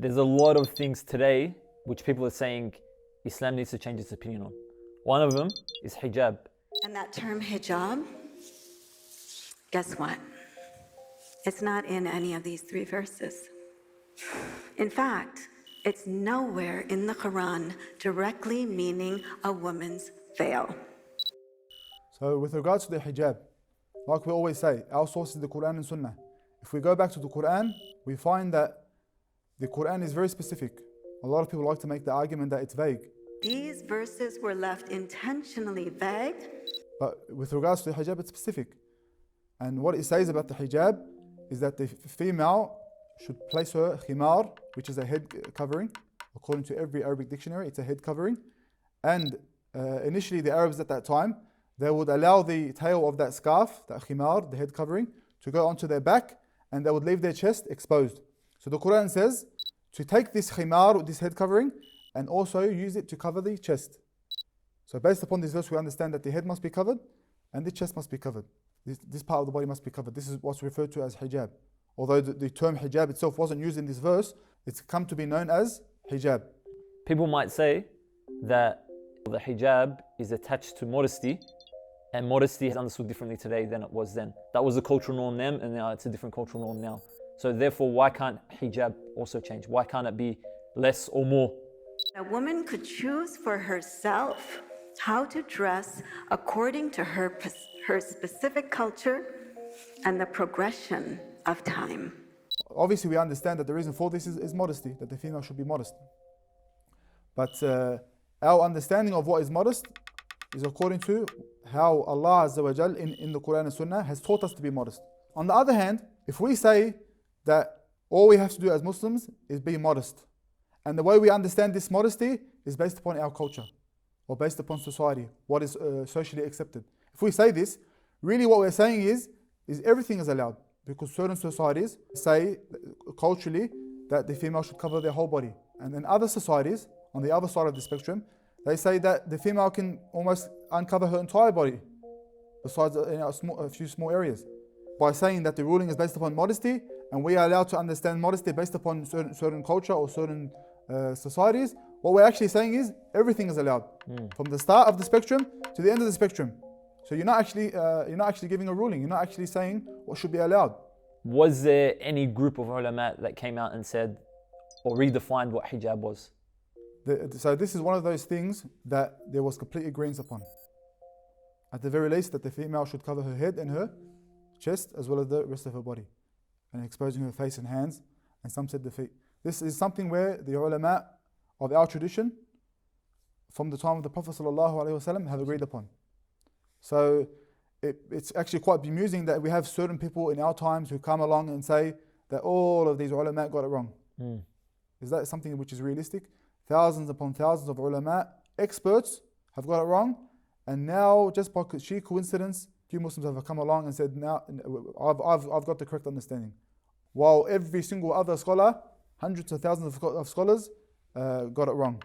There's a lot of things today which people are saying Islam needs to change its opinion on. One of them is hijab. And that term hijab, guess what? It's not in any of these three verses. In fact, it's nowhere in the Quran directly meaning a woman's veil. So with regards to the hijab, like we always say, our source is the Quran and Sunnah. If we go back to the Quran, we find that the Quran is very specific. A lot of people like to make the argument that it's vague. These verses were left intentionally vague. But with regards to the hijab, it's specific. And what it says about the hijab is that the female should place her khimar, which is a head covering. According to every Arabic dictionary, it's a head covering. And initially the Arabs at that time, they would allow the tail of that scarf, that khimar, the head covering, to go onto their back, and they would leave their chest exposed. So the Quran says to take this khimar, this head covering, and also use it to cover the chest. So based upon this verse, we understand that the head must be covered and the chest must be covered. This part of the body must be covered. This is what's referred to as hijab. Although the term hijab itself wasn't used in this verse, it's come to be known as hijab. People might say that the hijab is attached to modesty, and modesty is understood differently today than it was then. That was the cultural norm then, and now it's a different cultural norm now. So therefore, why can't hijab also change? Why can't it be less or more? A woman could choose for herself how to dress according to her specific culture and the progression of time. Obviously, we understand that the reason for this is modesty, that the female should be modest. But our understanding of what is modest is according to how Allah Azza wa Jal in the Quran and Sunnah has taught us to be modest. On the other hand, if we say that all we have to do as Muslims is be modest, and the way we understand this modesty is based upon our culture or based upon society, what is socially accepted. If we say this, really what we're saying is everything is allowed, because certain societies say culturally that the female should cover their whole body. And in other societies, on the other side of the spectrum, they say that the female can almost uncover her entire body, besides a few small areas. By saying that the ruling is based upon modesty, and we are allowed to understand modesty based upon certain culture or certain societies, what we're actually saying is everything is allowed, from the start of the spectrum to the end of the spectrum. So you're not actually giving a ruling. You're not actually saying what should be allowed. Was there any group of ulama that came out and said or redefined what hijab was? So this is one of those things that there was complete agreement upon. At the very least, that the female should cover her head and her chest as well as the rest of her body, and exposing her face and hands, and some said the feet. This is something where the ulama of our tradition from the time of the Prophet ﷺ have agreed upon. So it's actually quite bemusing that we have certain people in our times who come along and say that all of these ulama got it wrong. Is that something which is realistic? Thousands upon thousands of ulama, experts, have got it wrong, and now just by sheer coincidence, few Muslims have come along and said, now I've got the correct understanding. While every single other scholar, hundreds of thousands of scholars, got it wrong.